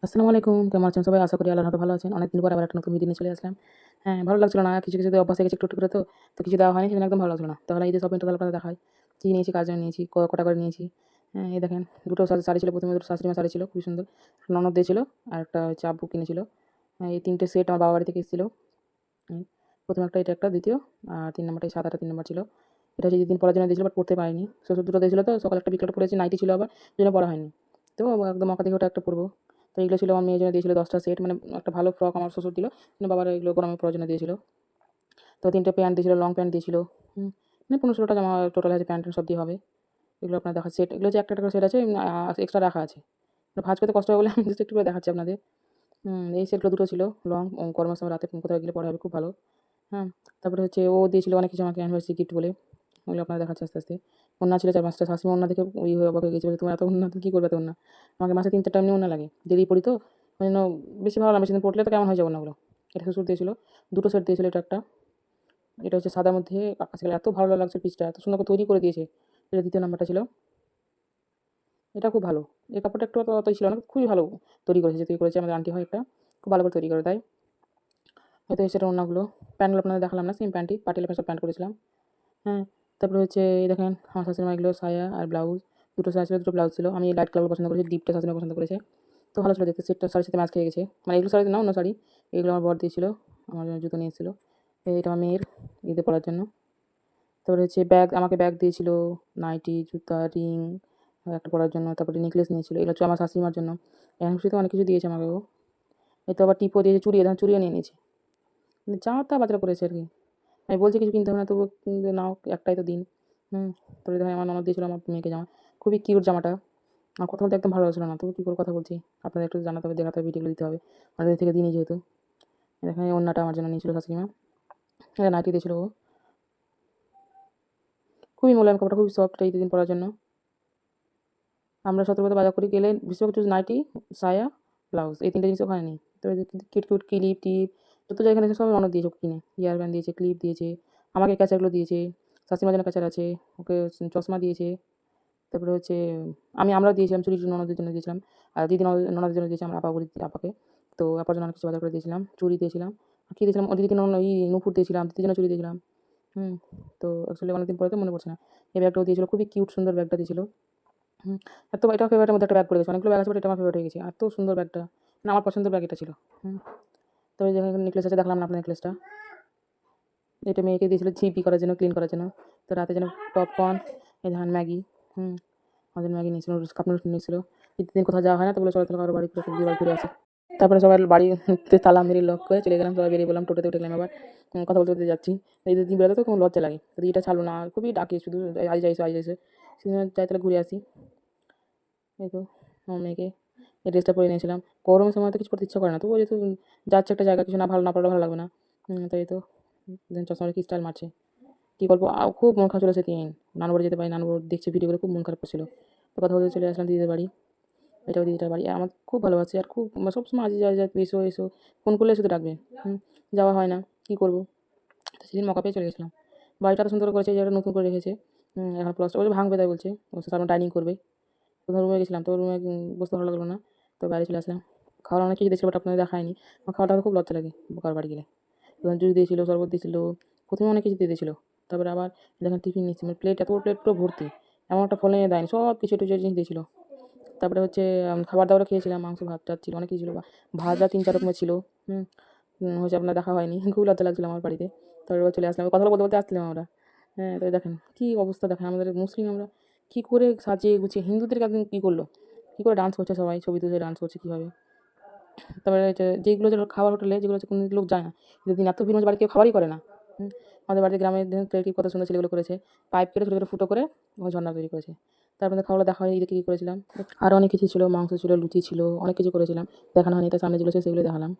আসসালামু আলাইকুম। কেমন আছেন সবাই? আশা করি আল্লাহর রহমতে ভালো আছেন। অনেকদিন পর আবার একটা নতুন ভিডিও নিয়ে চলে আসলাম। হ্যাঁ, ভালো লাগছিল না। কিছু কিছুতে অভ্যাস হয়ে গেছে একটু করে তো কিছু দেওয়া হয়নি সেজন্য একদম ভালো লাগছিল না। তাহলে ঈদের শপিংটা তাহলে আপনাদের দেখাই। কি নিয়েছি, কার জন্য নিয়েছি, কটা করে নিয়েছি। হ্যাঁ, এই দেখেন দুটো শাড়ি ছিল। প্রথমে দুটো শাশুড়ি মার শাড়ি ছিল খুবই সুন্দর। ননদ দিয়েছিল আর একটা হচ্ছে আব্বু কিনেছিল। এই ৩ টে সেট আমার বাবার বাড়ি থেকে এসেছিল। হুম, ১ম একটা, এটা একটা, দ্বিতীয় আর ৩ নম্বরটা এই সাদাটা ৩ নম্বর ছিল। এটা হচ্ছে ঈদের দিন পরার জন্য দিয়েছিল বাট পড়তে পারিনি। শ্বশুর দুটো দিয়েছিল তো সকালে একটা বিকেলে একটা পড়েছি, নাইটি ছিল আবার, সেজন্য পরা হয়নি। তো একদম মক্কা থেকে ওটা একটা পরবো। তো এগুলো ছিল আমার মেয়ের জন্য দিয়েছিল ১০ টা সেট, মানে একটা ভালো ফ্রক আমার শ্বশুর দিল। কিন্তু বাবার এগুলো গরমে পরার জন্য দিয়েছিল। তো ৩ টে প্যান্ট দিয়েছিল, লং প্যান্ট দিয়েছিল। মানে ১৫-১৬ টা জামা টোটাল আছে, প্যান্ট সব দিয়ে হবে। এগুলো আপনার দেখা সেট, এগুলো যে একটা একটা করে সেট আছে, এক্সট্রা রাখা আছে। ভাঁজ করতে কষ্ট হবে বলে আমি জাস্ট একটু করে দেখাচ্ছি আপনাদের। এই সেটগুলো দুটো ছিল লং, গরমের সময় রাতে কোথাও গেলে পরা হবে, খুব ভালো। হ্যাঁ, তারপরে হচ্ছে ও দিয়েছিল অনেক কিছু আমাকে অ্যানিভার্সারি গিফট বলে। ওগুলো আপনারা দেখাচ্ছি আস্তে, আস্তে। ওড়না ছিল ৪-৫ টা, শাশুড়ি ওড়না দেখে হয়ে অবাক হয়ে গেছে, বলে, "তোমার এত ওড়না, তুমি কী করবে এত ওড়না?" আমাকে মাসে ৩-৪ টা এমনি ওড়না লাগে। ডেইলি পড়ি তো, ওই জন্য বেশি ভালো লাগে না, বেশিদিন পড়লে তো কেমন হয়ে যায় ওড়নাগুলো। এটা শ্বশুর দিয়েছিল। দুটো সেট দিয়েছিল, এটা একটা। এটা হচ্ছে সাদার মধ্যে আকাশি কালার, এত ভালো লাগছে পিসটা, এত সুন্দর করে তৈরি করে দিয়েছে। এটা ২য় নাম্বারটা ছিল। এটা খুব ভালো। এই কাপড়টা একটু অতই ছিল না, খুবই ভালো তৈরি করেছে, যে তৈরি করেছে আমাদের আন্টি হয় একটা, খুব ভালো করে তৈরি করে দেয়। হয়তো সেটার ওড়নাগুলো, প্যান্টগুলো আপনাদের দেখালাম না, সেম প্যান্টই, পার্টি প্যান্ট সব প্যান্ট করেছিলাম। হ্যাঁ, তারপরে হচ্ছে এই দেখেন আমার শাশুড়ি মা এগুলো সায়া আর ব্লাউজ, দুটো সায়া ছিল, দুটো ব্লাউজ ছিল। আমি লাইট কালারগুলো পছন্দ করেছি, ডিপটা শাশুড়ি মা পছন্দ করেছে। তো ভালো ছিল দেখতে, সেটটা শাড়ির সাথে ম্যাচ খেয়ে গেছে। মানে এগুলো শাড়িতে না, অন্য শাড়ি। এগুলো আমার বর দিয়েছিল, আমার জন্য জুতো নিয়ে এসেছিল। এটা আমার মেয়ের ঈদে পরার জন্য। তারপরে হচ্ছে ব্যাগ, আমাকে ব্যাগ দিয়েছিল, নাইটি, জুতা, রিং একটা পরার জন্য। তারপরে নেকলেস নিয়েছিল, এগুলো হচ্ছে আমার শাশুড়ি মার জন্য। অ্যানিভার্সারিতে অনেক কিছু দিয়েছে আমাকেও। এই তো আবার টিপও দিয়েছে, চুড়ি, দেখেন চুড়িও নিয়ে নিয়েছে। মানে যা তা বাজার করেছে আর কি। আমি বলছি কিছু কিনতে হবে না, তবুও কিন্তু নাও, একটাই তো দিন। হুম, তারপরে দেখেন আমার ননদ দিয়েছিল আমার মেয়েকে জামা। খুবই কিউট জামাটা। আমার কথা বলতে একদম ভালো লাগছিল না, তবু কী করে কথা বলছি। আপনাদের একটু জানাতে হবে, দেখাতে হবে, ভিডিওগুলো দিতে হবে। আমাদের থেকে দিনই যেহেতু। দেখেন এই ওড়নাটা আমার জন্য নিয়েছিল শাশুড়ি মা। এটা নাইটি দিয়েছিল ও। খুবই মোলায়েম কাপড়টা, খুবই সফট এই ২ দিন পরার জন্য। আমরা সতর্কতা বাজার করি গেলে বেশিরভাগ কিছু নাইটি, সায়া, ব্লাউজ, এই ৩ টে জিনিস ওখানে নিই। তো কিউট, কিউট ক্লিপ টিপ যত যা এখানে আছে সব ননদ দিয়েছে, ওকে কিনে। ইয়ার ব্যান্ড দিয়েছে, ক্লিপ দিয়েছে, আমাকে ক্যাচারগুলো দিয়েছে, শাশুড়িমার জন্য ক্যাচার আছে, ওকে চশমা দিয়েছে। তারপরে হচ্ছে আমরাও দিয়েছিলাম, চুড়ি ননদের জন্য দিয়েছিলাম। আর দিদি ননদের জন্য দিয়েছি আমার আপা বলি আপাকে। তো আপার জন্য অনেক কিছু বাজার করে দিয়েছিলাম, চুড়ি দিয়েছিলাম। আর কী দিয়েছিলাম, ও দিদিকে নূপুর দিয়েছিলাম, দিদির জন্য চুড়ি দিয়েছিলাম। হুম, তো অ্যাকচুয়ালি অনেকদিন পরে তো মনে পড়ছে না। এই ব্যাগটাও দিয়েছিল, খুবই কিউট সুন্দর ব্যাগটা দিয়েছিল। হুম, এত এটা ফেভারিটের মধ্যে একটা ব্যাগ পড়ে গেছে। অনেকগুলো ব্যাগ আছে বাট এটা আমার ফেভারিট হয়ে গেছে। এত সুন্দর ব্যাগটা। মানে আমার পছন্দের ব্যাগ এটা ছিল। হুম, তবে যে নেকলেস আছে দেখালাম না আপনার নেকলেসটা। এটা মেয়েকে দিয়েছিল ঝিপি করার জন্য, ক্লিন করার জন্য। তো রাতের জন্য পপকর্ন, এই ধান ম্যাগি। হুম, আমাদের ম্যাগি নিয়েছিল, কাপ নুডলস নিয়েছিল। ঈদের দিন কোথাও যাওয়া হয় না, তো বলে চলো তাহলে কারো বাড়ি ঘুরে দিদির বাড়ি ঘুরে আসি। তারপরে সবাই বাড়িতে তালা মেরে লক করে চলে গেলাম। সবাই বেরিয়ে পড়লাম, টোটোতে উঠে গেলাম আবার। কথা বলতে, বলতে যাচ্ছি। ঈদের দিন বেরোতে তো কোনো লজ্জা লাগে। তো দিদিটা ছাড়লো না, খুবই ডাকে শুধু, আজ যাইছো, আজ যাইছো। সেজন্য যাই তাহলে ঘুরে আসি। এই তো আমার মেয়েকে এই ড্রেসটা পরে নিয়েছিলাম। গরমের সময় তো কিছু করতে ইচ্ছা করে না, তবুও যেহেতু যাচ্ছে একটা জায়গা, কিছু না ভালো না পড়লে ভালো লাগবে না। তো এই তো দেন চশমাটা কি স্টাইল মারছে, কী গল্প। খুব মন খারাপ চলেছে ৩। নানু বাড়ি যেতে পারি, নানু দেখছে ভিডিওগুলো, খুব মন খারাপ করছিল। তো কথা বলতে চলে আসলাম দিদিদের বাড়ি। এটাও দিদিটার বাড়ি, আমার খুব ভালোবাসে আর খুব সবসময় আজ যা এসো এসো, ফোন করলে শুধু ডাকবে। হুম, যাওয়া হয় না, কী করবো। তো সেদিন মকা পেয়ে চলে গেছিলাম। বাড়িটা এত সুন্দর করেছে, এই জায়গাটা নতুন করে রেখেছে। এখন প্লাস্টার ওই ভাঙবে তাই বলছে, বলছে তারপর ডাইনিং করবে। তো রুমে গেছিলাম, তো রুমে বসতে ভালো লাগলো না, তো বাইরে চলে আসলাম। খাওয়ার অনেক কিছু দিয়েছিল বাট আপনাদের দেখায়নি। আমার খাওয়াটা খুব লজ্জা লাগে কারো বাড়ি গেলে। তখন জুস দিয়েছিল, শরবত দিয়েছিল, প্রথমে অনেক কিছু দিয়ে দিয়েছিল। তারপরে আবার দেখেন টিফিন নিচ্ছি, মানে প্লেট, এত বড় প্লেট পুরো ভর্তি। এমন একটা ফল এনে দেয়নি, সব কিছু একটু জিনিস দিয়েছিল। তারপরে হচ্ছে খাবার দাবারও খেয়েছিলাম, মাংস ভাত টাত ছিল, অনেক কিছু ছিল, ভাজা ৩-৪ রকমের ছিল। হুম, হচ্ছে আপনার দেখা হয়নি, খুব লজ্জা লাগছিল আমার বাড়িতে। তারপরে এবার চলে আসলাম, ওই কথাগুলো বলতে বলতে আসছিলাম আমরা। হ্যাঁ, তো দেখেন কী অবস্থা, দেখেন আমাদের মুসলিম আমরা কী করে সাজিয়ে গুছিয়ে, হিন্দুদের একদিন কী করলো, কী করে ডান্স করছে সবাই, ছবি তুলে ডান্স করছে কীভাবে। তারপরে হচ্ছে যেগুলো যে খাবার হোটেলে যেগুলো হচ্ছে কোনো লোক যায় না, যেদিন এত ভিড় হচ্ছে বাড়ি কেউ খাবারই করে না। হুম, আমাদের বাড়িতে গ্রামের ক্রিয়েটিভ কত সুন্দর ছেলেগুলো করেছে, পাইপ কেটে ছোটো ছোটো ফুটো করে ওখানে ঝর্ণা তৈরি করেছে। তারপরে খাওয়াগুলো দেখা হয়, ঈদে কী কী করেছিলাম। আরও অনেক কিছু ছিল, মাংস ছিল, লুচি ছিল, অনেক কিছু করেছিলাম, দেখানো হয়নি, তার সামনে যেগুলো ছিল সেগুলো দেখালাম।